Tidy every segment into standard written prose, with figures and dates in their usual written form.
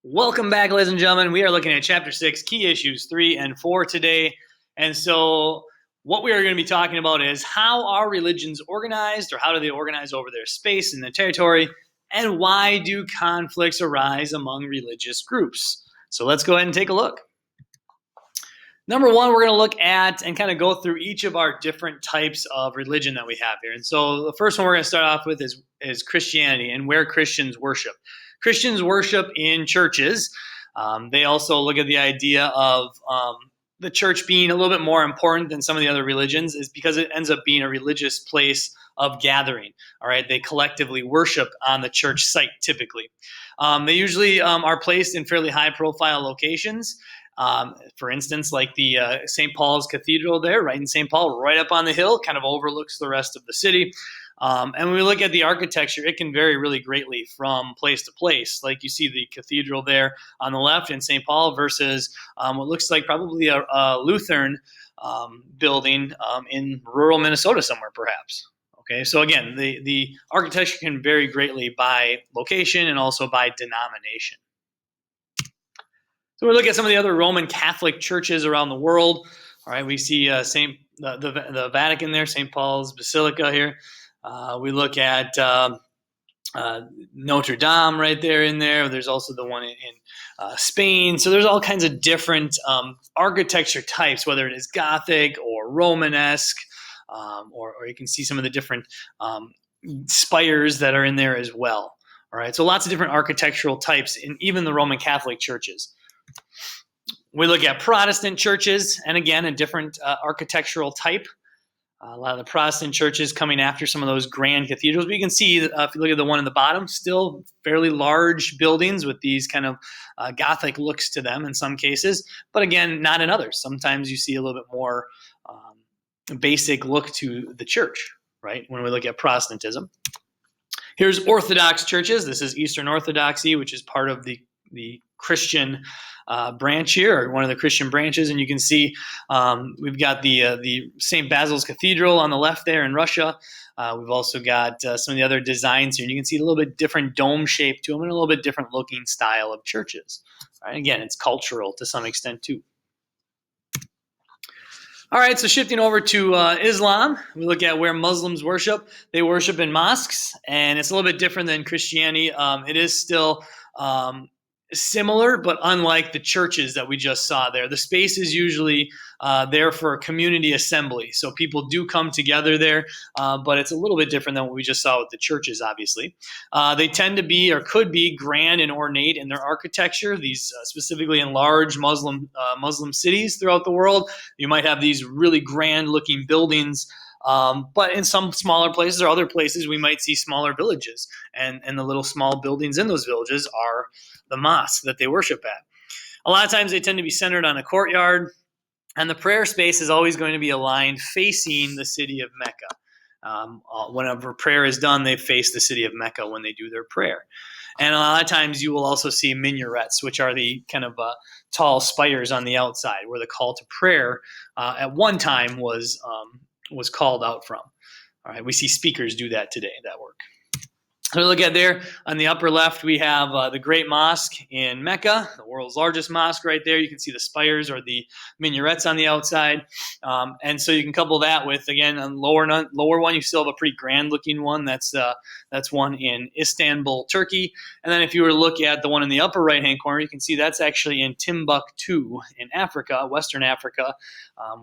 Welcome back, ladies and gentlemen. We are looking at Chapter 6, Key Issues 3 and 4 today. And so what we are going to be talking about is how are religions organized, or how do they organize over their space and their territory, and why do conflicts arise among religious groups? So let's go ahead and take a look. Number one, we're going to look at and kind of go through each of our different types of religion that we have here. And so the first one we're going to start off with is Christianity and where Christians worship. Christians worship in churches. They also look at the idea of the church being a little bit more important than some of the other religions is because it ends up being a religious place of gathering. All right, they collectively worship on the church site typically. They usually are placed in fairly high-profile locations. For instance, like the St. Paul's Cathedral there, right in St. Paul, right up on the hill, kind of overlooks the rest of the city. And when we look at the architecture, it can vary really greatly from place to place. Like you see the cathedral there on the left in St. Paul versus what looks like probably a Lutheran building in rural Minnesota somewhere, perhaps. Okay, so again, the architecture can vary greatly by location and also by denomination. So we look at some of the other Roman Catholic churches around the world. All right, we see the Vatican there, St. Paul's Basilica here. We look at Notre Dame right there in there. There's also the one in Spain. So there's all kinds of different architecture types, whether it is Gothic or Romanesque, or you can see some of the different spires that are in there as well. All right, so lots of different architectural types in even the Roman Catholic churches. We look at Protestant churches, and again, a different architectural type. A lot of the Protestant churches coming after some of those grand cathedrals. But you can see, if you look at the one in the bottom, still fairly large buildings with these kind of Gothic looks to them in some cases. But again, not in others. Sometimes you see a little bit more basic look to the church, right, when we look at Protestantism. Here's Orthodox churches. This is Eastern Orthodoxy, which is part of the Christian branch here, or one of the Christian branches, and you can see we've got the St. Basil's Cathedral on the left there in Russia. We've also got some of the other designs here, and you can see a little bit different dome shape to them and a little bit different looking style of churches. Right? Again, it's cultural to some extent too. All right, so shifting over to Islam, we look at where Muslims worship. They worship in mosques, and it's a little bit different than Christianity. It is still similar, but unlike the churches that we just saw there. The space is usually there for a community assembly. So people do come together there, but it's a little bit different than what we just saw with the churches, obviously. They tend to be, or could be, grand and ornate in their architecture. These specifically in large Muslim cities throughout the world. You might have these really grand looking buildings, but in some smaller places or other places, we might see smaller villages. And the little small buildings in those villages are the mosque that they worship at. A lot of times they tend to be centered on a courtyard, and the prayer space is always going to be aligned facing the city of Mecca. Whenever prayer is done, they face the city of Mecca when they do their prayer. And a lot of times you will also see minarets, which are the kind of tall spires on the outside, where the call to prayer at one time was called out from. All right, we see speakers do that today, that work. So look at there on the upper left, we have the Great Mosque in Mecca, the world's largest mosque right there. You can see the spires or the minarets on the outside. And so you can couple that with, again, on the lower one, you still have a pretty grand looking one. That's one in Istanbul, Turkey. And then if you were to look at the one in the upper right-hand corner, you can see that's actually in Timbuktu in Africa, Western Africa,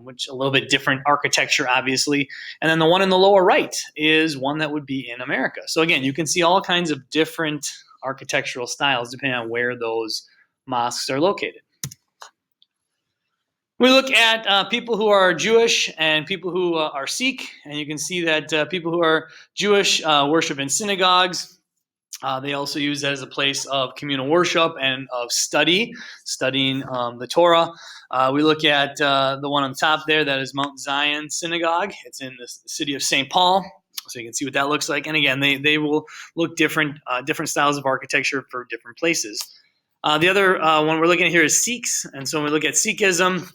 which a little bit different architecture, obviously. And then the one in the lower right is one that would be in America. So again, you can see all kinds of different architectural styles depending on where those mosques are located. We look at people who are Jewish and people who are Sikh, and you can see that people who are Jewish worship in synagogues. They also use that as a place of communal worship and of studying the Torah. We look at the one on the top there, that is Mount Zion Synagogue. It's in the city of St. Paul. So you can see what that looks like. And again, they will look different styles of architecture for different places. The other one we're looking at here is Sikhs. And so when we look at Sikhism,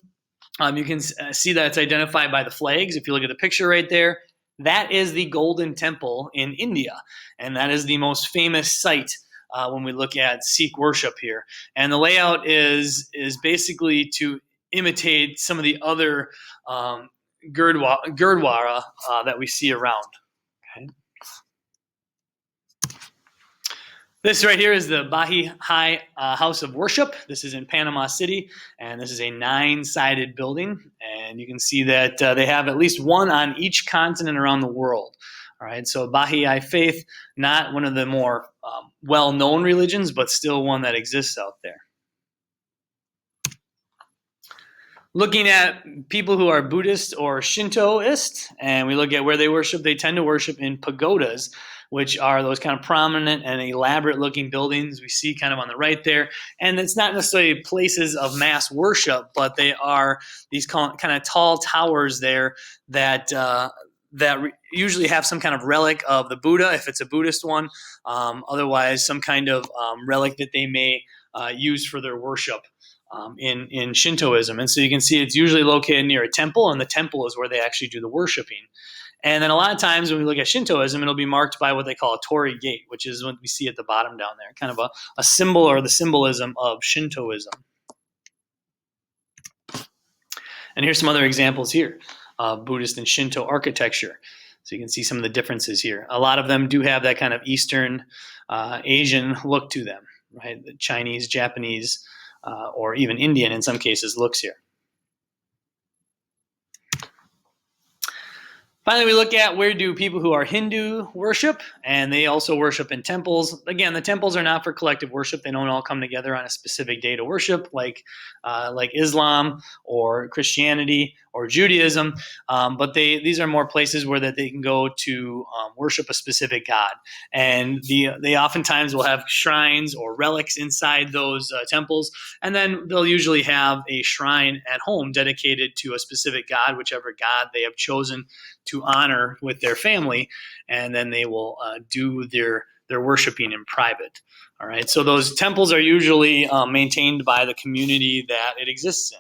you can see that it's identified by the flags. If you look at the picture right there, that is the Golden Temple in India. And that is the most famous site when we look at Sikh worship here. And the layout is basically to imitate some of the other Gurdwara that we see around. Okay. This right here is the Bahi High House of Worship. This is in Panama City, and this is a 9-sided building. And you can see that they have at least one on each continent around the world. All right, so Baha'i faith, not one of the more well-known religions, but still one that exists out there. Looking at people who are Buddhist or Shintoist, and we look at where they worship, they tend to worship in pagodas, which are those kind of prominent and elaborate-looking buildings we see kind of on the right there. And it's not necessarily places of mass worship, but they are these kind of tall towers there that usually have some kind of relic of the Buddha, if it's a Buddhist one. Otherwise, some kind of relic that they may use for their worship in Shintoism. And so you can see it's usually located near a temple, and the temple is where they actually do the worshiping. And then a lot of times when we look at Shintoism, it'll be marked by what they call a torii gate, which is what we see at the bottom down there, kind of a symbol or the symbolism of Shintoism. And here's some other examples here of Buddhist and Shinto architecture. So you can see some of the differences here. A lot of them do have that kind of Eastern Asian look to them, right? The Chinese, Japanese, or even Indian in some cases looks here. Finally, we look at where do people who are Hindu worship, and they also worship in temples. Again, the temples are not for collective worship. They don't all come together on a specific day to worship like Islam or Christianity or Judaism, but these are more places where that they can go to worship a specific god. And they oftentimes will have shrines or relics inside those temples, and then they'll usually have a shrine at home dedicated to a specific god, whichever god they have chosen to honor with their family, and then they will do their worshiping in private. All right, so those temples are usually maintained by the community that it exists in.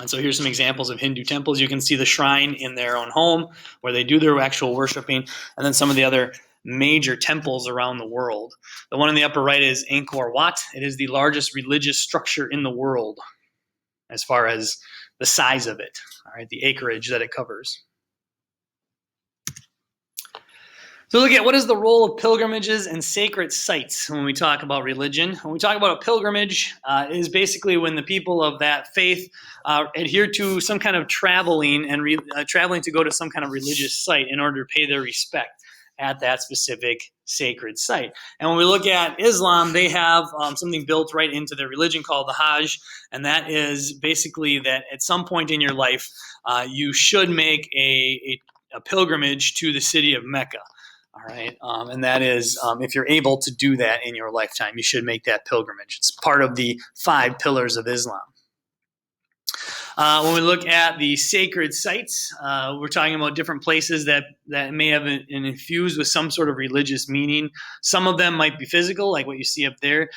And so here's some examples of Hindu temples. You can see the shrine in their own home where they do their actual worshiping, and then some of the other major temples around the world. The one in the upper right is Angkor Wat. It is the largest religious structure in the world as far as the size of it, all right, the acreage that it covers. So look at what is the role of pilgrimages and sacred sites when we talk about religion. When we talk about a pilgrimage, it is basically when the people of that faith adhere to some kind of traveling and traveling to go to some kind of religious site in order to pay their respect at that specific sacred site. And when we look at Islam, they have something built right into their religion called the Hajj, and that is basically that at some point in your life, you should make a pilgrimage to the city of Mecca. All right, and that is if you're able to do that in your lifetime, you should make that pilgrimage. It's part of the 5 pillars of Islam. When we look at the sacred sites, we're talking about different places that may have an infused with some sort of religious meaning. Some of them might be physical, like what you see up there,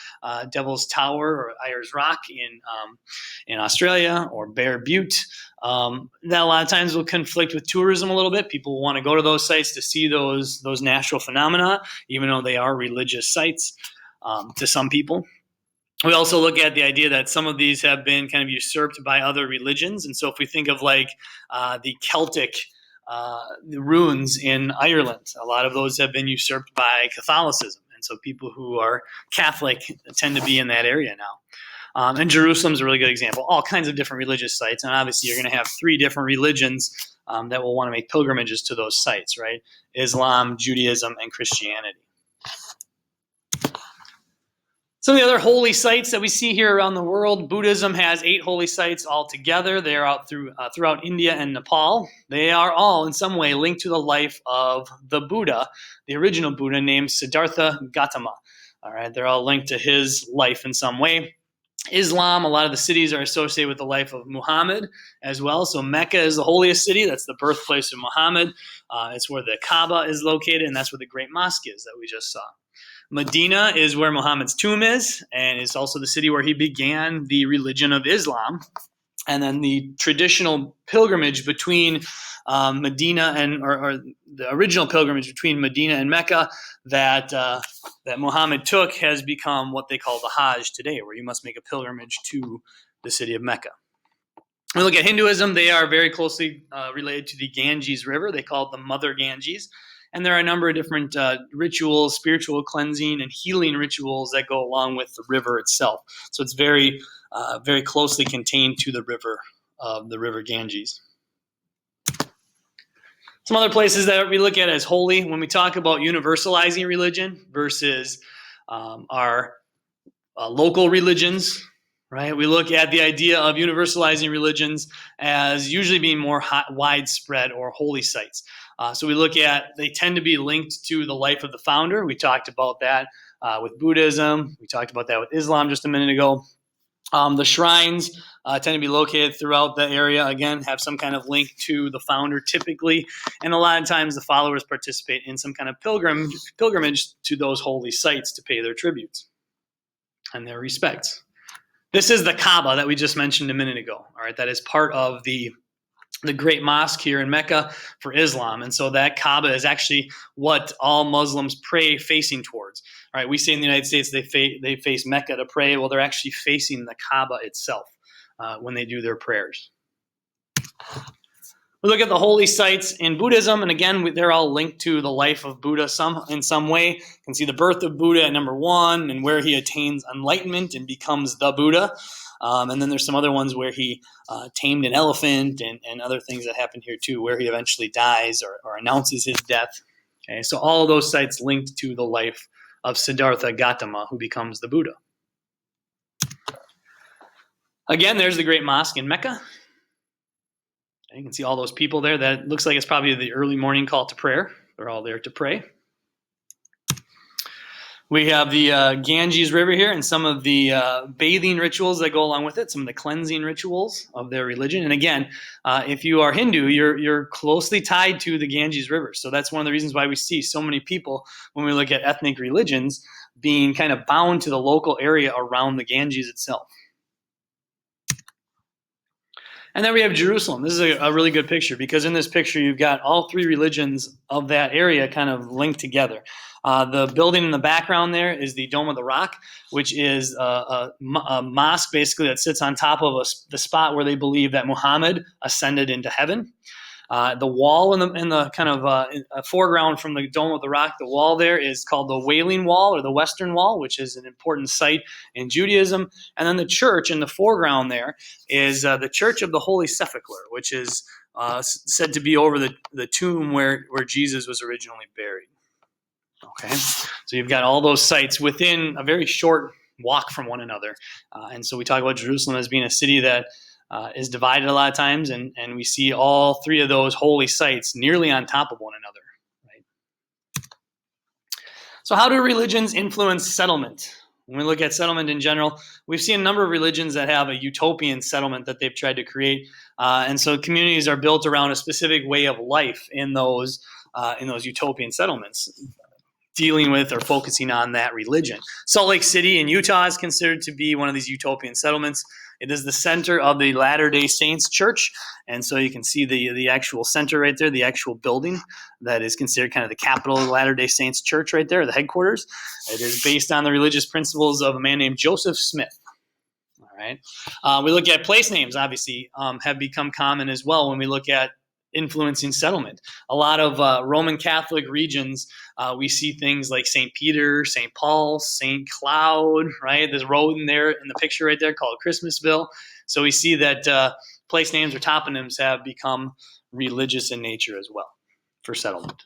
Devil's Tower or Ayers Rock in Australia, or Bear Butte. That a lot of times will conflict with tourism a little bit. People want to go to those sites to see those natural phenomena, even though they are religious sites to some people. We also look at the idea that some of these have been kind of usurped by other religions. And so if we think of like the Celtic the ruins in Ireland, a lot of those have been usurped by Catholicism. And so people who are Catholic tend to be in that area now. And Jerusalem's a really good example. All kinds of different religious sites. And obviously you're going to have 3 different religions that will want to make pilgrimages to those sites, right? Islam, Judaism, and Christianity. Some of the other holy sites that we see here around the world, Buddhism has 8 holy sites altogether. They are out throughout India and Nepal. They are all in some way linked to the life of the Buddha, the original Buddha named Siddhartha Gautama. All right, they're all linked to his life in some way. Islam, a lot of the cities are associated with the life of Muhammad as well. So Mecca is the holiest city. That's the birthplace of Muhammad. It's where the Kaaba is located, and that's where the Great Mosque is that we just saw. Medina is where Muhammad's tomb is, and it's also the city where he began the religion of Islam. And then the traditional pilgrimage between Medina or the original pilgrimage between Medina and Mecca that Muhammad took has become what they call the Hajj today, where you must make a pilgrimage to the city of Mecca. We look at Hinduism. They are very closely related to the Ganges River. They call it the Mother Ganges. And there are a number of different rituals, spiritual cleansing, and healing rituals that go along with the river itself. So it's very, very closely contained to the river Ganges. Some other places that we look at as holy when we talk about universalizing religion versus our local religions, right? We look at the idea of universalizing religions as usually being more widespread or holy sites. So we look at, they tend to be linked to the life of the founder. We talked about that with Buddhism. We talked about that with Islam just a minute ago. The shrines tend to be located throughout the area, again, have some kind of link to the founder typically, and a lot of times the followers participate in some kind of pilgrimage to those holy sites to pay their tributes and their respects. This is the Kaaba that we just mentioned a minute ago. All right, that is part of the great mosque here in Mecca for Islam. And so that Kaaba is actually what all Muslims pray facing towards. All right, we say in the United States they face Mecca to pray. Well, they're actually facing the Kaaba itself when they do their prayers. We look at the holy sites in Buddhism, and again, they're all linked to the life of Buddha in some way. You can see the birth of Buddha at number 1 and where he attains enlightenment and becomes the Buddha. And then there's some other ones where he tamed an elephant and other things that happen here too, where he eventually dies or announces his death. Okay, so all of those sites linked to the life of Siddhartha Gautama, who becomes the Buddha. Again, there's the great mosque in Mecca. You can see all those people there. That looks like it's probably the early morning call to prayer. They're all there to pray. We have the Ganges River here and some of the bathing rituals that go along with it, some of the cleansing rituals of their religion. And again, if you are Hindu, you're closely tied to the Ganges River. So that's one of the reasons why we see so many people, when we look at ethnic religions, being kind of bound to the local area around the Ganges itself. And then we have Jerusalem. This is a really good picture because in this picture you've got all 3 religions of that area kind of linked together. The building in the background there is the Dome of the Rock, which is a mosque basically that sits on top of the spot where they believe that Muhammad ascended into heaven. The wall in the kind of foreground from the Dome of the Rock, the wall there is called the Wailing Wall or the Western Wall, which is an important site in Judaism. And then the church in the foreground there is the Church of the Holy Sepulchre, which is said to be over the tomb where Jesus was originally buried. Okay, so you've got all those sites within a very short walk from one another. And so we talk about Jerusalem as being a city that is divided a lot of times, and we see all 3 of those holy sites nearly on top of one another. Right? So how do religions influence settlement? When we look at settlement in general, we've seen a number of religions that have a utopian settlement that they've tried to create. And so communities are built around a specific way of life in those utopian settlements, dealing with or focusing on that religion. Salt Lake City in Utah is considered to be one of these utopian settlements. It is the center of the Latter-day Saints Church, and so you can see the actual center right there, the actual building that is considered kind of the capital of the Latter-day Saints Church right there, the headquarters. It is based on the religious principles of a man named Joseph Smith. All right. We look at place names, obviously, have become common as well when we look at influencing settlement. A lot of Roman Catholic regions, we see things like St. Peter, St. Paul, St. Cloud, right? There's a road in there in the picture right there called Christmasville. So we see that place names or toponyms have become religious in nature as well for settlement.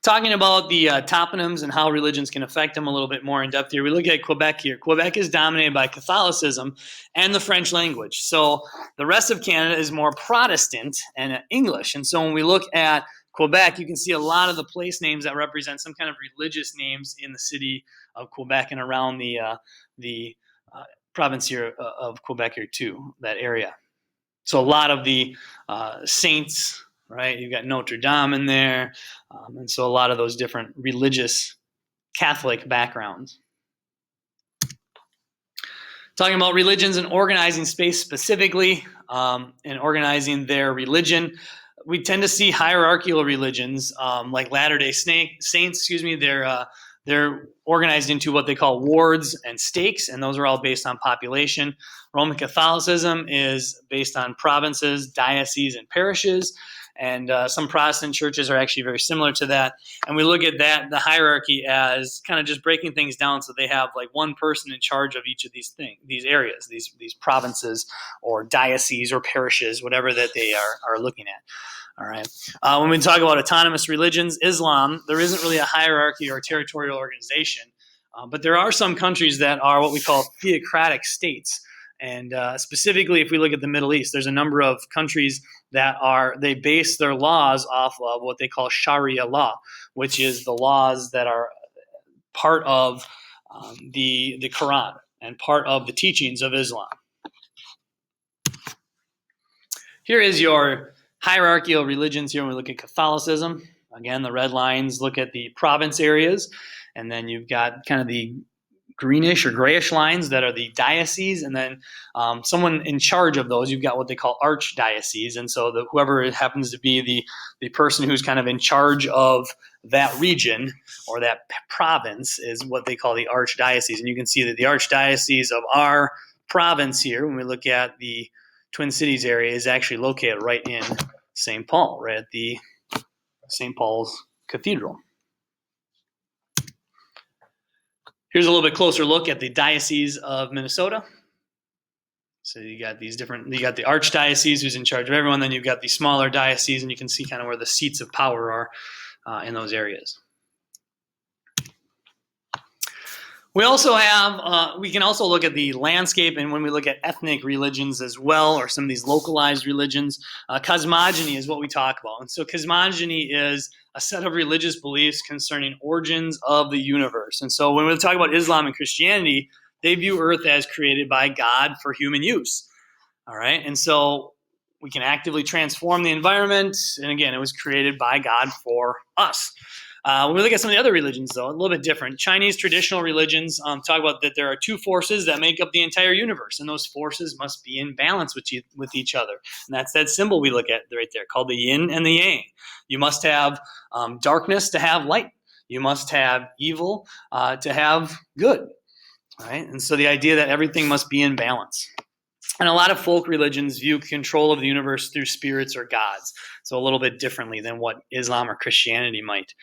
Talking about the toponyms and how religions can affect them a little bit more in depth here, we look at Quebec here. Quebec is dominated by Catholicism and the French language. So the rest of Canada is more Protestant and English. And so when we look at Quebec, you can see a lot of the place names that represent some kind of religious names in the city of Quebec and around the province here of Quebec here too, that area. So a lot of the saints, right? You've got Notre Dame in there. And so a lot of those different religious Catholic backgrounds. Talking about religions and organizing space specifically, and organizing their religion, we tend to see hierarchical religions, like Latter-day Saints. They're organized into what they call wards and stakes, and those are all based on population. Roman Catholicism is based on provinces, dioceses, and parishes. And some Protestant churches are actually very similar to that. And we look at that, the hierarchy, as kind of just breaking things down so they have like one person in charge of each of these things, these areas, these provinces or dioceses or parishes, whatever that they are looking at. All right. When we talk about autonomous religions, Islam, there isn't really a hierarchy or a territorial organization, but there are some countries that are what we call theocratic states. And specifically, if we look at the Middle East, there's a number of countries that they base their laws off of what they call Sharia law, which is the laws that are part of the Quran and part of the teachings of Islam. Here is your hierarchical religions here when we look at Catholicism. Again, the red lines look at the province areas, and then you've got kind of the greenish or grayish lines that are the dioceses, and then someone in charge of those, you've got what they call archdioceses, and so whoever happens to be the person who's kind of in charge of that region or that province is what they call the archdiocese. And you can see that the archdiocese of our province here, when we look at the Twin Cities area, is actually located right in St. Paul, right at the St. Paul's Cathedral. Here's a little bit closer look at the Diocese of Minnesota. So you got the archdiocese who's in charge of everyone, then you've got the smaller dioceses, and you can see kind of where the seats of power are in those areas. We also have, we can also look at the landscape, and when we look at ethnic religions as well, or some of these localized religions, cosmogony is what we talk about. And so cosmogony is a set of religious beliefs concerning origins of the universe. And so when we talk about Islam and Christianity, they view Earth as created by God for human use. All right, and so we can actively transform the environment, and again, it was created by God for us. When we look at some of the other religions, though, a little bit different. Chinese traditional religions talk about that there are two forces that make up the entire universe, and those forces must be in balance with each other. And that's that symbol we look at right there, called the yin and the yang. You must have darkness to have light. You must have evil to have good. All right? And so the idea that everything must be in balance. And a lot of folk religions view control of the universe through spirits or gods, so a little bit differently than what Islam or Christianity might.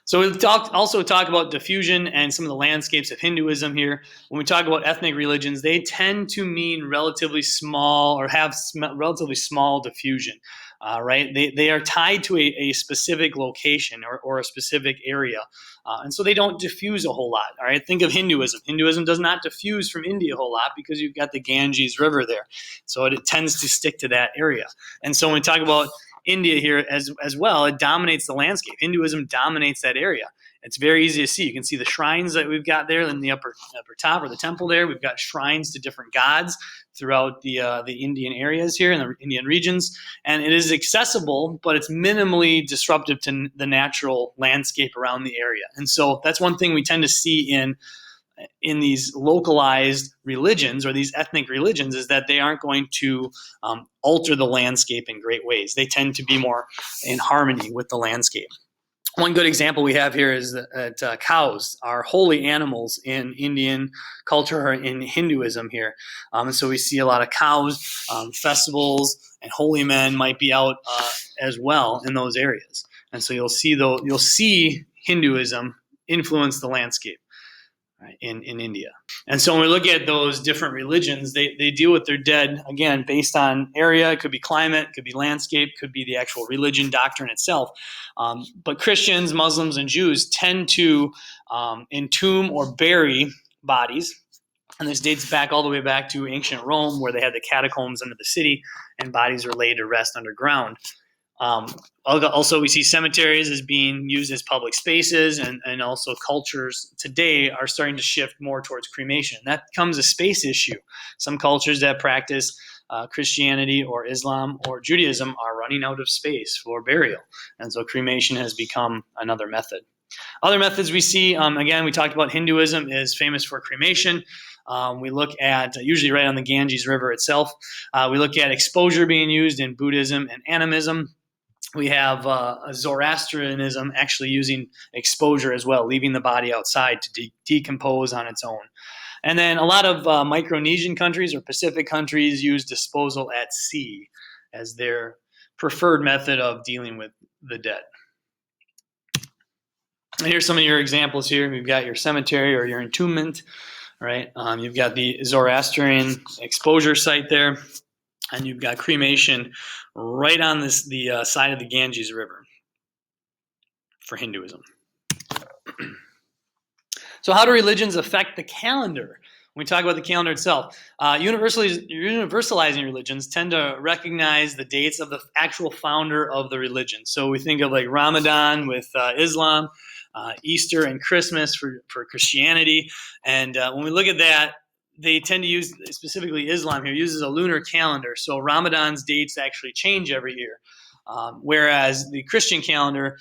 So we'll also talk about diffusion and some of the landscapes of Hinduism here. When we talk about ethnic religions, they tend to mean relatively small or have relatively small diffusion. Right? They are tied to a specific location or a specific area. And so they don't diffuse a whole lot. All right. Think of Hinduism. Hinduism does not diffuse from India a whole lot because you've got the Ganges River there. So it tends to stick to that area. And so when we talk about India here as well, it dominates the landscape. Hinduism dominates that area. It's very easy to see. You can see the shrines that we've got there in the upper top, or the temple there. We've got shrines to different gods throughout the Indian areas here in the Indian regions. And it is accessible, but it's minimally disruptive to the natural landscape around the area. And so that's one thing we tend to see in these localized religions or these ethnic religions, is that they aren't going to alter the landscape in great ways. They tend to be more in harmony with the landscape. One good example we have here is that cows are holy animals in Indian culture or in Hinduism here. And so we see a lot of cows, festivals, and holy men might be out as well in those areas. And so you'll see Hinduism influence the landscape. Right, in India. And so when we look at those different religions, they deal with their dead, again, based on area. It could be climate, it could be landscape, could be the actual religion doctrine itself. But Christians, Muslims, and Jews tend to entomb or bury bodies. And this dates back all the way back to ancient Rome, where they had the catacombs under the city, and bodies were laid to rest underground. Also, we see cemeteries as being used as public spaces, and also cultures today are starting to shift more towards cremation. That becomes a space issue. Some cultures that practice Christianity or Islam or Judaism are running out of space for burial, and so cremation has become another method. Other methods we see, again, we talked about Hinduism is famous for cremation. We look at, usually right on the Ganges River itself, we look at exposure being used in Buddhism and animism. We have Zoroastrianism actually using exposure as well, leaving the body outside to decompose on its own. And then a lot of Micronesian countries or Pacific countries use disposal at sea as their preferred method of dealing with the dead. And here's some of your examples here. You've got your cemetery or your entombment, right? You've got the Zoroastrian exposure site there, and you've got cremation right on the side of the Ganges River for Hinduism. So how do religions affect the calendar? When we talk about the calendar itself, universalizing religions tend to recognize the dates of the actual founder of the religion. So we think of like Ramadan with Islam, Easter and Christmas for Christianity. And when we look at that, they tend to use, specifically Islam here, uses a lunar calendar. So Ramadan's dates actually change every year. Whereas the Christian calendar,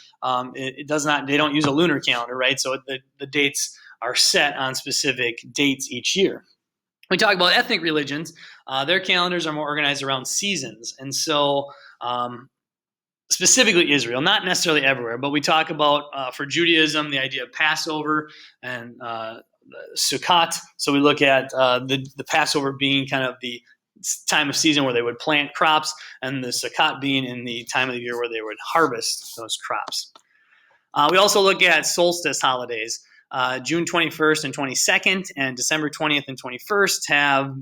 it does not, they don't use a lunar calendar, right? So the dates are set on specific dates each year. We talk about ethnic religions, their calendars are more organized around seasons. And so specifically Israel, not necessarily everywhere, but we talk about, for Judaism, the idea of Passover and Sukkot. So we look at the Passover being kind of the time of season where they would plant crops, and the Sukkot being in the time of the year where they would harvest those crops. We also look at solstice holidays. June 21st and 22nd and December 20th and 21st have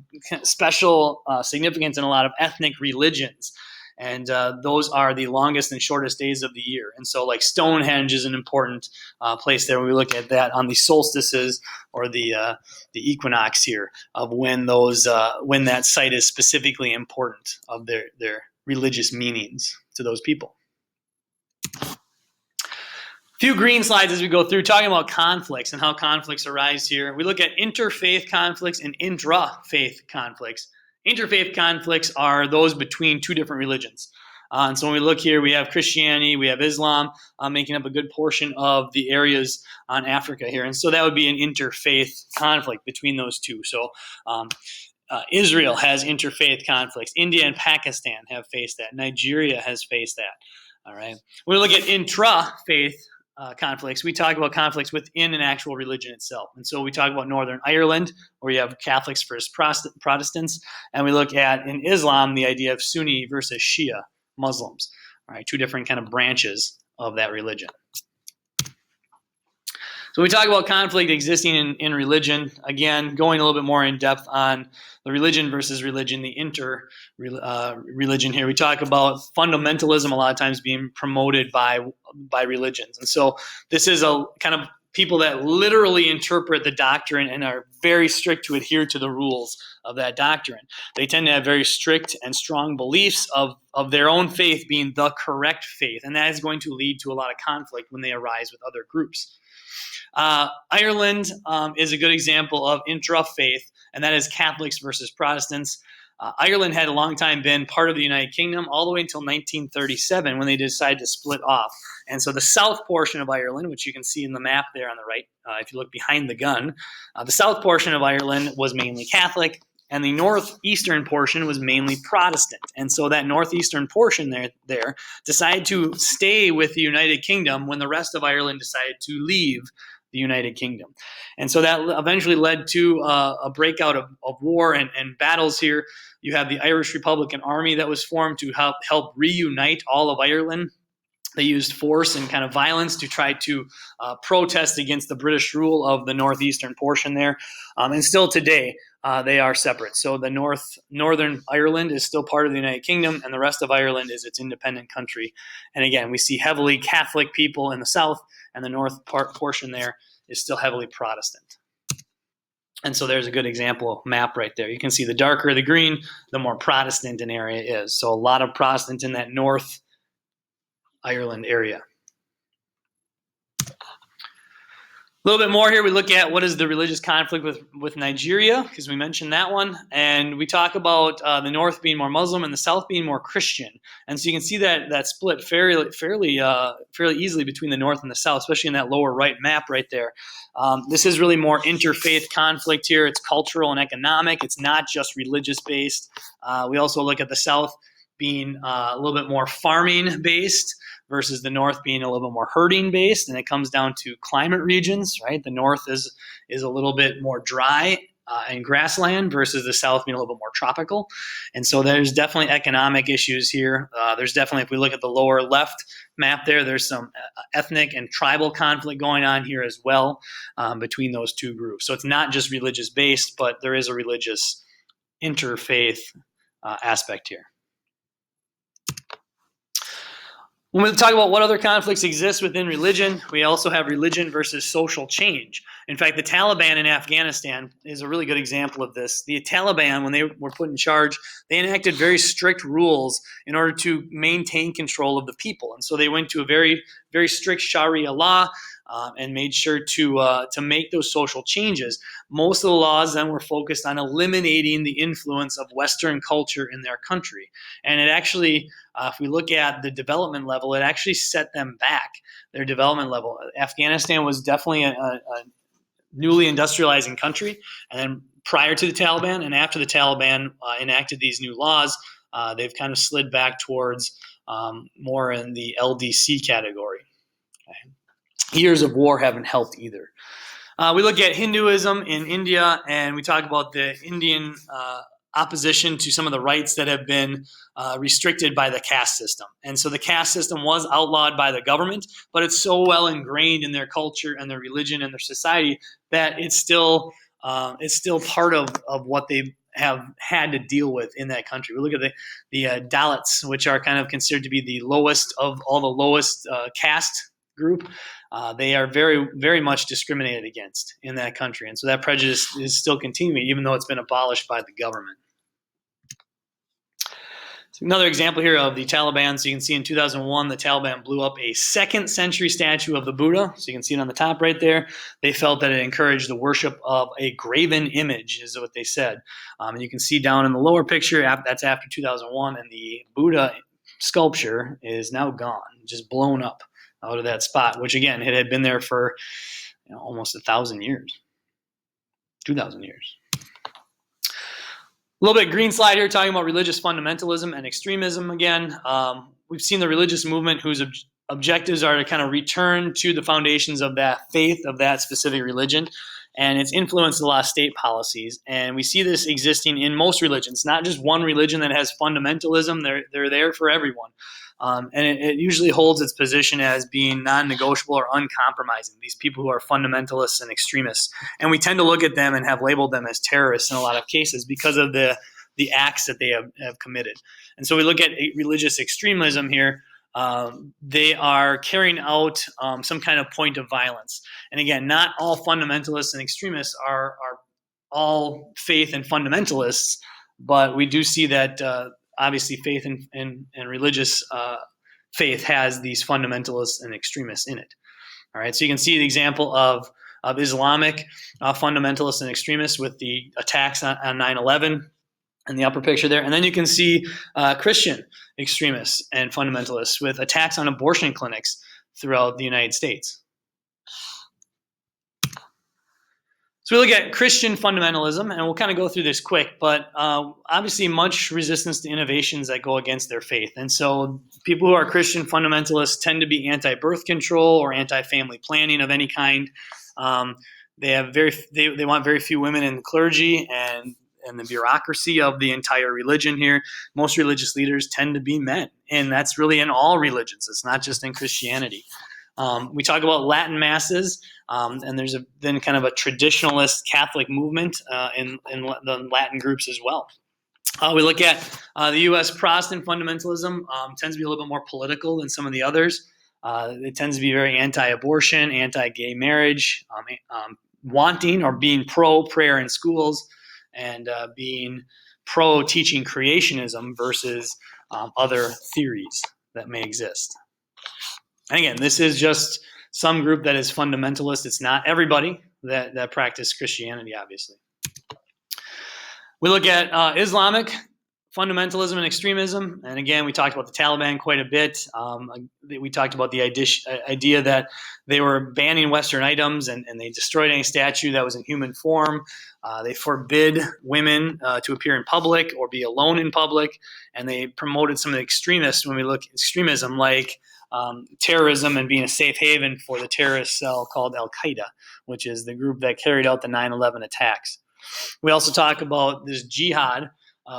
special significance in a lot of ethnic religions. And those are the longest and shortest days of the year. And so like Stonehenge is an important place there when we look at that on the solstices or the equinox here of when those when that site is specifically important of their religious meanings to those people. Few green slides as we go through talking about conflicts and how conflicts arise here. We look at interfaith conflicts and intra-faith conflicts. Interfaith conflicts are those between two different religions. And so when we look here, we have Christianity, we have Islam making up a good portion of the areas on Africa here. And so that would be an interfaith conflict between those two. So Israel has interfaith conflicts. India and Pakistan have faced that. Nigeria has faced that. All right. When we look at intra-faith conflicts, we talk about conflicts within an actual religion itself. And so we talk about Northern Ireland, where you have Catholics versus Protestants, and we look at, in Islam, the idea of Sunni versus Shia Muslims, all right, two different kind of branches of that religion. So we talk about conflict existing in religion, again, going a little bit more in depth on the religion versus religion, the religion here. We talk about fundamentalism a lot of times being promoted by religions. And so this is a kind of people that literally interpret the doctrine and are very strict to adhere to the rules of that doctrine. They tend to have very strict and strong beliefs of their own faith being the correct faith. And that is going to lead to a lot of conflict when they arise with other groups. Ireland is a good example of intra-faith, and that is Catholics versus Protestants. Ireland had a long time been part of the United Kingdom all the way until 1937 when they decided to split off. And so the south portion of Ireland, which you can see in the map there on the right, if you look behind the gun, the south portion of Ireland was mainly Catholic, and the northeastern portion was mainly Protestant. And so that northeastern portion there decided to stay with the United Kingdom when the rest of Ireland decided to leave the United Kingdom. And so that eventually led to a breakout of war and battles here. You have the Irish Republican Army that was formed to help reunite all of Ireland. They used force and kind of violence to try to protest against the British rule of the northeastern portion there. And still today, they are separate. So the Northern Ireland is still part of the United Kingdom, and the rest of Ireland is its independent country. And again, we see heavily Catholic people in the south, and the north portion there is still heavily Protestant. And so there's a good example map right there. You can see the darker the green, the more Protestant an area is. So a lot of Protestants in that North Ireland area. A little bit more here, we look at what is the religious conflict with Nigeria, because we mentioned that one. And we talk about the north being more Muslim and the south being more Christian. And so you can see that split fairly easily between the north and the south, especially in that lower right map right there. This is really more interfaith conflict here. It's cultural and economic. It's not just religious based. We also look at the south being a little bit more farming based versus the north being a little bit more herding based, and it comes down to climate regions, right? The north is a little bit more dry and grassland versus the south being a little bit more tropical, and so there's definitely economic issues here. There's definitely, if we look at the lower left map there, there's some ethnic and tribal conflict going on here as well between those two groups. So it's not just religious based, but there is a religious interfaith aspect here. When we talk about what other conflicts exist within religion, we also have religion versus social change. In fact, the Taliban in Afghanistan is a really good example of this. The Taliban, when they were put in charge, they enacted very strict rules in order to maintain control of the people. And so they went to a very, very strict Sharia law and made sure to make those social changes. Most of the laws then were focused on eliminating the influence of Western culture in their country. And it actually, if we look at the development level, it actually set them back, their development level. Afghanistan was definitely a newly industrializing country. And then prior to the Taliban and after the Taliban enacted these new laws, they've kind of slid back towards more in the LDC category. Okay. Years of war haven't helped either. We look at Hinduism in India, and we talk about the Indian opposition to some of the rights that have been restricted by the caste system. And so the caste system was outlawed by the government, but it's so well ingrained in their culture and their religion and their society that it's still part of what they have had to deal with in that country. We look at the Dalits, which are kind of considered to be the lowest of all the lowest caste group. They are very, very much discriminated against in that country. And so that prejudice is still continuing, even though it's been abolished by the government. So another example here of the Taliban. So you can see in 2001, the Taliban blew up a 2nd century statue of the Buddha. So you can see it on the top right there. They felt that it encouraged the worship of a graven image, is what they said. And you can see down in the lower picture, that's after 2001, and the Buddha sculpture is now gone, just blown up out of that spot, which again, it had been there for almost 1,000 years, 2,000 years. A little bit green slide here talking about religious fundamentalism and extremism again. We've seen the religious movement whose objectives are to kind of return to the foundations of that faith, of that specific religion, and it's influenced a lot of state policies. And we see this existing in most religions, not just one religion that has fundamentalism. They're there for everyone. And it usually holds its position as being non-negotiable or uncompromising, these people who are fundamentalists and extremists. And we tend to look at them and have labeled them as terrorists in a lot of cases because of the acts that they have committed. And so we look at religious extremism here. They are carrying out some kind of point of violence. And again, not all fundamentalists and extremists are all faith and fundamentalists, but we do see that obviously faith and religious faith has these fundamentalists and extremists in it. All right, so you can see the example of Islamic fundamentalists and extremists with the attacks on 9/11 in the upper picture there. And then you can see Christian extremists and fundamentalists with attacks on abortion clinics throughout the United States. So we look at Christian fundamentalism, and we'll kind of go through this quick, but obviously much resistance to innovations that go against their faith. And so people who are Christian fundamentalists tend to be anti-birth control or anti-family planning of any kind. They want very few women in clergy and the bureaucracy of the entire religion here. Most religious leaders tend to be men, and that's really in all religions. It's not just in Christianity. We talk about Latin masses, and there's then kind of a traditionalist Catholic movement in the Latin groups as well. We look at the U.S. Protestant fundamentalism tends to be a little bit more political than some of the others. It tends to be very anti-abortion, anti-gay marriage, wanting or being pro-prayer in schools, and being pro-teaching creationism versus other theories that may exist. And again, this is just some group that is fundamentalist. It's not everybody that practice Christianity, obviously. We look at Islamic fundamentalism and extremism. And again, we talked about the Taliban quite a bit. We talked about the idea that they were banning Western items and they destroyed any statue that was in human form. They forbid women to appear in public or be alone in public. And they promoted some of the extremists when we look at extremism, like terrorism and being a safe haven for the terrorist cell called Al-Qaeda, which is the group that carried out the 9/11 attacks. We also talk about this jihad,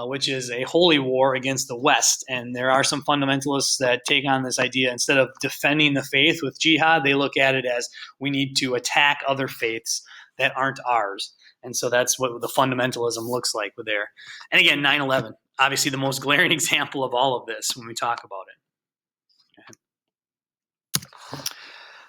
which is a holy war against the West. And there are some fundamentalists that take on this idea. Instead of defending the faith with jihad, they look at it as we need to attack other faiths that aren't ours. And so that's what the fundamentalism looks like with there. And again, 9/11, obviously the most glaring example of all of this when we talk about it.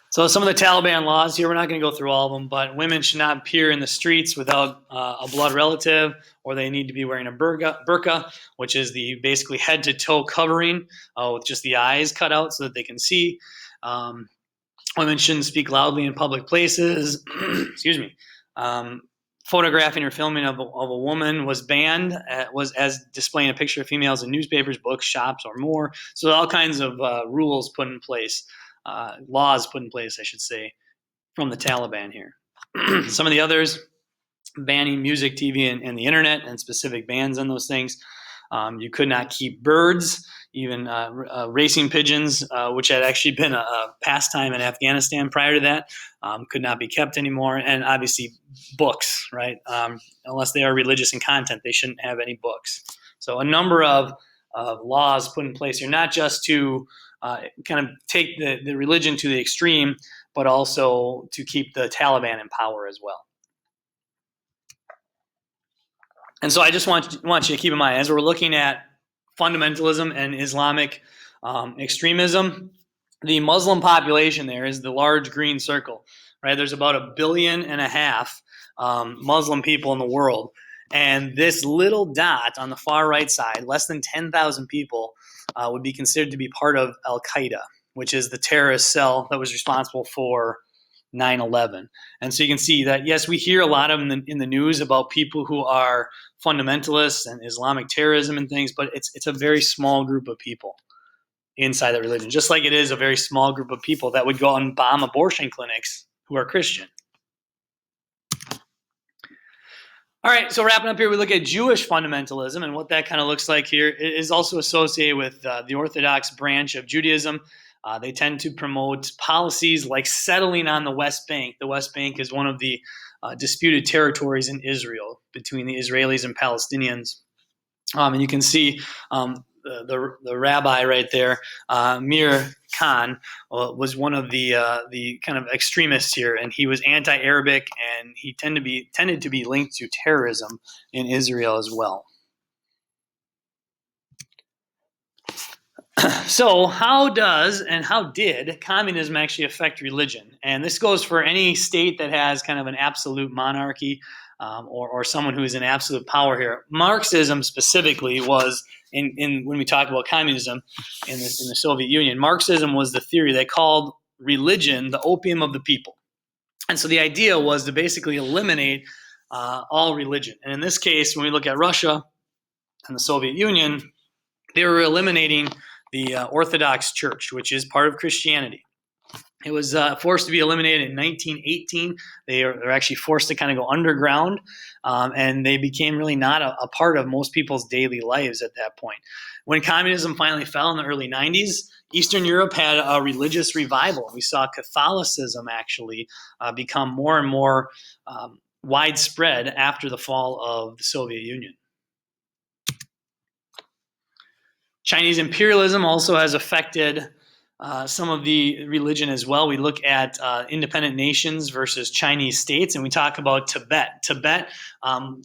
So some of the Taliban laws here, we're not going to go through all of them, but women should not appear in the streets without a blood relative, or they need to be wearing a burqa, which is the basically head-to-toe covering with just the eyes cut out so that they can see. Women shouldn't speak loudly in public places. Excuse me. Photographing or filming of a woman was banned, was as displaying a picture of females in newspapers, books, shops, or more. So all kinds of rules put in place. Laws put in place, I should say, from the Taliban here. Some of the others, banning music, TV, and the internet, and specific bans on those things. You could not keep birds, even racing pigeons, which had actually been a pastime in Afghanistan prior to that, could not be kept anymore. And obviously books, right? Unless they are religious in content, they shouldn't have any books. So a number of laws put in place here, not just to kind of take the religion to the extreme, but also to keep the Taliban in power as well. And so I just want you to keep in mind, as we're looking at fundamentalism and Islamic extremism, the Muslim population there is the large green circle, right? There's about 1.5 billion Muslim people in the world. And this little dot on the far right side, less than 10,000 people, would be considered to be part of Al-Qaeda, which is the terrorist cell that was responsible for 9/11. And so you can see that, yes, we hear a lot of in the news about people who are fundamentalists and Islamic terrorism and things, but it's a very small group of people inside that religion, just like it is a very small group of people that would go out and bomb abortion clinics who are Christian. All right, so wrapping up here, we look at Jewish fundamentalism, and what that kind of looks like here. It is also associated with the Orthodox branch of Judaism. They tend to promote policies like settling on the West Bank. The West Bank is one of the disputed territories in Israel between the Israelis and Palestinians. And you can see the rabbi right there, Mir Khan, was one of the kind of extremists here, and he was anti-Arabic, and he tended to be linked to terrorism in Israel as well. So how did communism actually affect religion? And this goes for any state that has kind of an absolute monarchy or someone who is in absolute power here. Marxism specifically was, in when we talk about communism in the Soviet Union, Marxism was the theory that called religion the opium of the people. And so the idea was to basically eliminate all religion. And in this case, when we look at Russia and the Soviet Union, they were eliminating the Orthodox Church, which is part of Christianity. It was forced to be eliminated in 1918. They were actually forced to kind of go underground, and they became really not a part of most people's daily lives at that point. When communism finally fell in the early 90s, Eastern Europe had a religious revival. We saw Catholicism actually become more and more widespread after the fall of the Soviet Union. Chinese imperialism also has affected some of the religion as well. We look at independent nations versus Chinese states, and we talk about Tibet. Tibet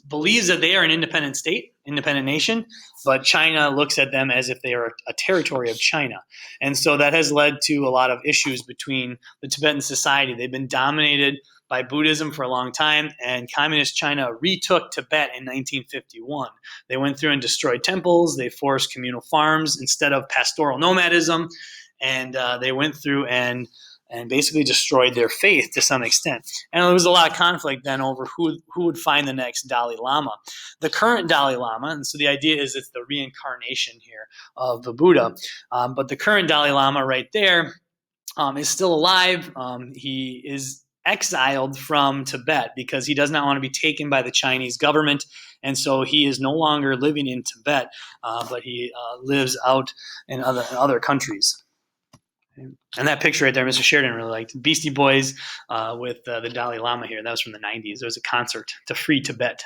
believes that they are an independent state, independent nation, but China looks at them as if they are a territory of China. And so that has led to a lot of issues between the Tibetan society. They've been dominated by Buddhism for a long time, and Communist China retook Tibet in 1951. They went through and destroyed temples. They forced communal farms instead of pastoral nomadism. And they went through and and basically destroyed their faith to some extent. And there was a lot of conflict then over who would find the next Dalai Lama. The current Dalai Lama, and so the idea is it's the reincarnation here of the Buddha, but the current Dalai Lama right there is still alive. He is exiled from Tibet because he does not want to be taken by the Chinese government, and so he is no longer living in Tibet, but he lives out in other countries. And that picture right there, Mr. Sheridan really liked. Beastie Boys with the Dalai Lama here. That was from the 90s. There was a concert to free Tibet.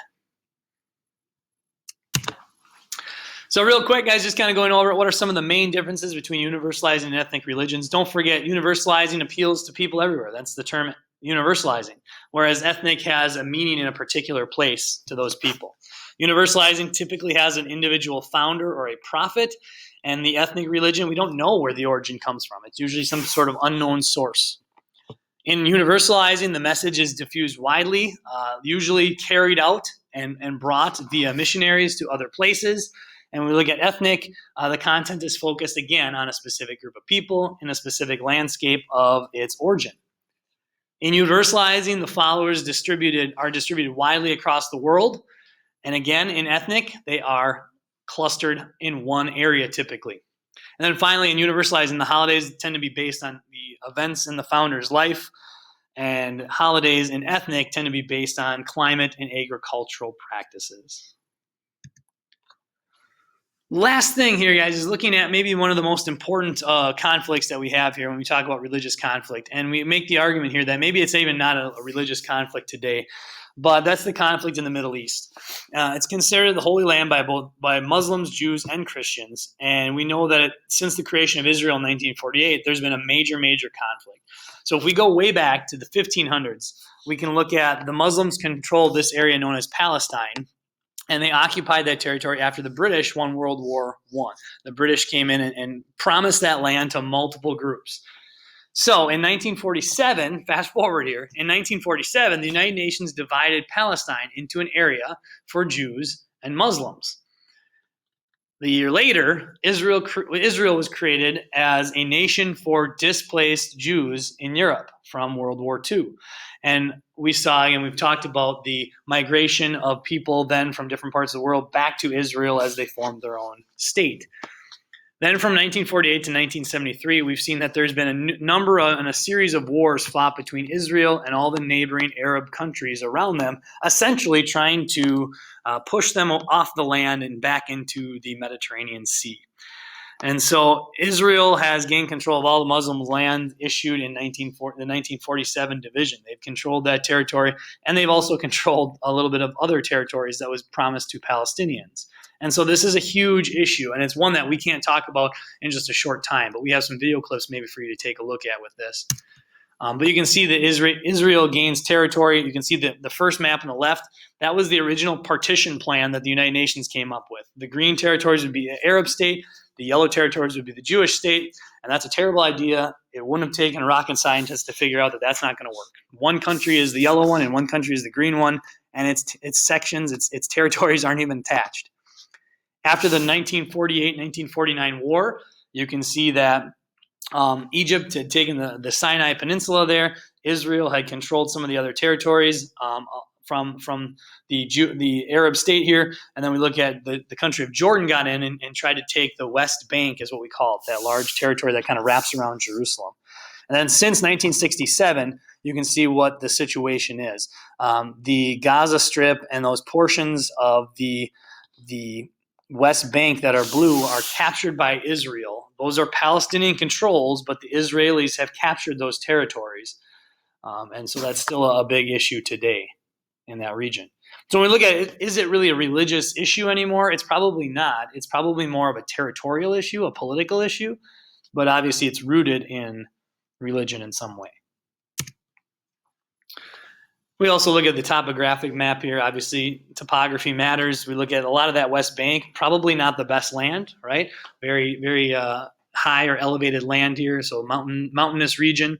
So real quick, guys, just kind of going over what are some of the main differences between universalizing and ethnic religions. Don't forget, universalizing appeals to people everywhere. That's the term universalizing, whereas ethnic has a meaning in a particular place to those people. Universalizing typically has an individual founder or a prophet, and the ethnic religion, we don't know where the origin comes from. It's usually some sort of unknown source. In universalizing, the message is diffused widely, usually carried out and brought via missionaries to other places. And when we look at ethnic, the content is focused again on a specific group of people in a specific landscape of its origin. In universalizing, the followers are distributed widely across the world. And again, in ethnic, they are clustered in one area typically. And then finally, in universalizing, the holidays tend to be based on the events in the founder's life. And holidays in ethnic tend to be based on climate and agricultural practices. Last thing here, guys, is looking at maybe one of the most important conflicts that we have here when we talk about religious conflict. And we make the argument here that maybe it's even not a religious conflict today, but that's the conflict in the Middle East. It's considered the Holy Land by Muslims, Jews, and Christians. And we know that since the creation of Israel in 1948, there's been a major conflict. So if we go way back to the 1500s, we can look at the Muslims controlled this area known as Palestine. And they occupied that territory after the British won World War I. The British came in and promised that land to multiple groups. So in 1947, fast forward here, in 1947, the United Nations divided Palestine into an area for Jews and Muslims. The year later, Israel was created as a nation for displaced Jews in Europe from World War II. And we saw, and we've talked about the migration of people then from different parts of the world back to Israel as they formed their own state. Then from 1948 to 1973, we've seen that there's been a series of wars fought between Israel and all the neighboring Arab countries around them, essentially trying to push them off the land and back into the Mediterranean Sea. And so Israel has gained control of all the Muslim land issued in the 1947 division. They've controlled that territory, and they've also controlled a little bit of other territories that was promised to Palestinians. And so this is a huge issue, and it's one that we can't talk about in just a short time, but we have some video clips maybe for you to take a look at with this. But you can see that Israel gains territory. You can see the first map on the left. That was the original partition plan that the United Nations came up with. The green territories would be an Arab state. The yellow territories would be the Jewish state, and that's a terrible idea. It wouldn't have taken a rocket scientist to figure out that that's not going to work. One country is the yellow one, and one country is the green one, and its sections, its territories aren't even attached. After the 1948-1949 war, you can see that Egypt had taken the Sinai Peninsula there. Israel had controlled some of the other territories from the Arab state here. And then we look at the country of Jordan got in and tried to take the West Bank, is what we call it, that large territory that kind of wraps around Jerusalem. And then since 1967, you can see what the situation is. The Gaza Strip and those portions of the West Bank that are blue are captured by Israel. Those are Palestinian controls, but the Israelis have captured those territories. And so that's still a big issue today in that region. So when we look at it, is it really a religious issue anymore? It's probably not. It's probably more of a territorial issue, a political issue, but obviously it's rooted in religion in some way. We also look at the topographic map here. Obviously, topography matters. We look at a lot of that West Bank, probably not the best land, right? Very, very high or elevated land here, so mountainous region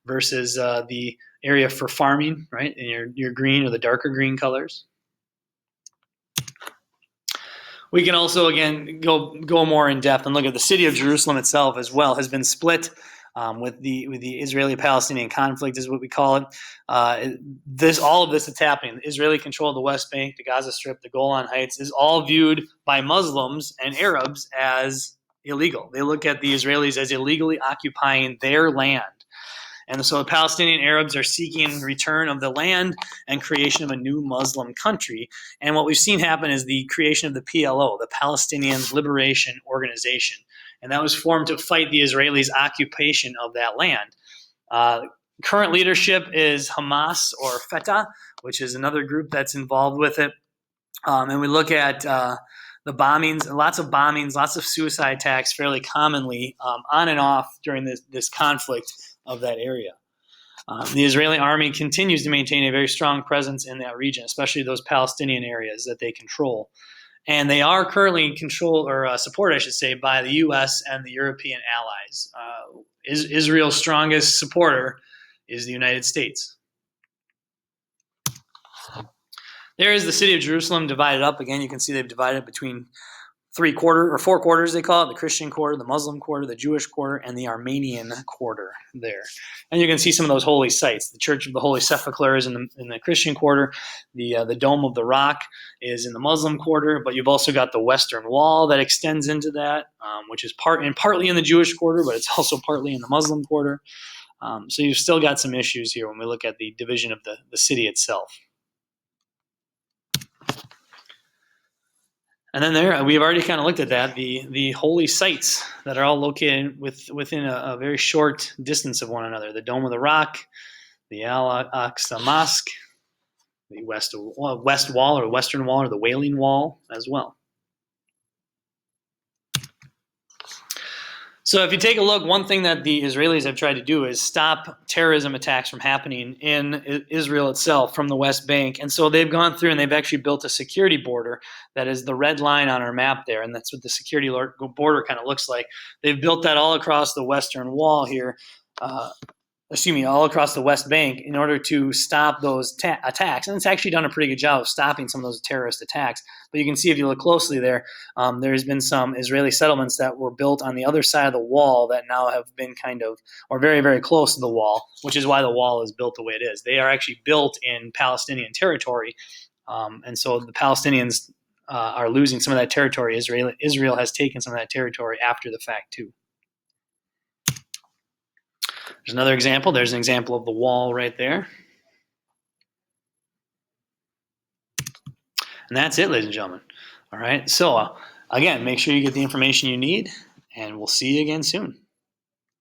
versus the area for farming, right? In your green or the darker green colors. We can also, again, go more in depth and look at the city of Jerusalem itself as well. Has been split with the Israeli-Palestinian conflict is what we call it. All of this that's happening, the Israeli control of the West Bank, the Gaza Strip, the Golan Heights, is all viewed by Muslims and Arabs as illegal. They look at the Israelis as illegally occupying their land. And so the Palestinian Arabs are seeking return of the land and creation of a new Muslim country. And what we've seen happen is the creation of the PLO, the Palestinian Liberation Organization. And that was formed to fight the Israelis' occupation of that land. Current leadership is Hamas or Fatah, which is another group that's involved with it. And we look at the bombings, lots of suicide attacks fairly commonly on and off during this conflict of that area. The Israeli army continues to maintain a very strong presence in that region, especially those Palestinian areas that they control. And they are currently controlled or supported, I should say, by the U.S. and the European allies. Israel's strongest supporter is the United States. There is the city of Jerusalem divided up. Again, you can see they've divided between four quarters, they call it, the Christian quarter, the Muslim quarter, the Jewish quarter, and the Armenian quarter there. And you can see some of those holy sites. The Church of the Holy Sepulchre is in the Christian quarter. The Dome of the Rock is in the Muslim quarter, but you've also got the Western Wall that extends into that, which is partly in the Jewish quarter, but it's also partly in the Muslim quarter. So you've still got some issues here when we look at the division of the city itself. And then we've already kind of looked at that, the holy sites that are all located within a very short distance of one another. The Dome of the Rock, the Al-Aqsa Mosque, the West Wall or Western Wall or the Wailing Wall as well. So if you take a look, one thing that the Israelis have tried to do is stop terrorism attacks from happening in Israel itself from the West Bank. And so they've gone through and they've actually built a security border that is the red line on our map there. And that's what the security border kind of looks like. They've built that all across the Western Wall here, all across the West Bank in order to stop those attacks. And it's actually done a pretty good job of stopping some of those terrorist attacks. But you can see if you look closely there, there's been some Israeli settlements that were built on the other side of the wall that now have been or very, very close to the wall, which is why the wall is built the way it is. They are actually built in Palestinian territory. And so the Palestinians are losing some of that territory. Israel has taken some of that territory after the fact too. There's another example. There's an example of the wall right there. And that's it, ladies and gentlemen. All right. So, again, make sure you get the information you need, and we'll see you again soon.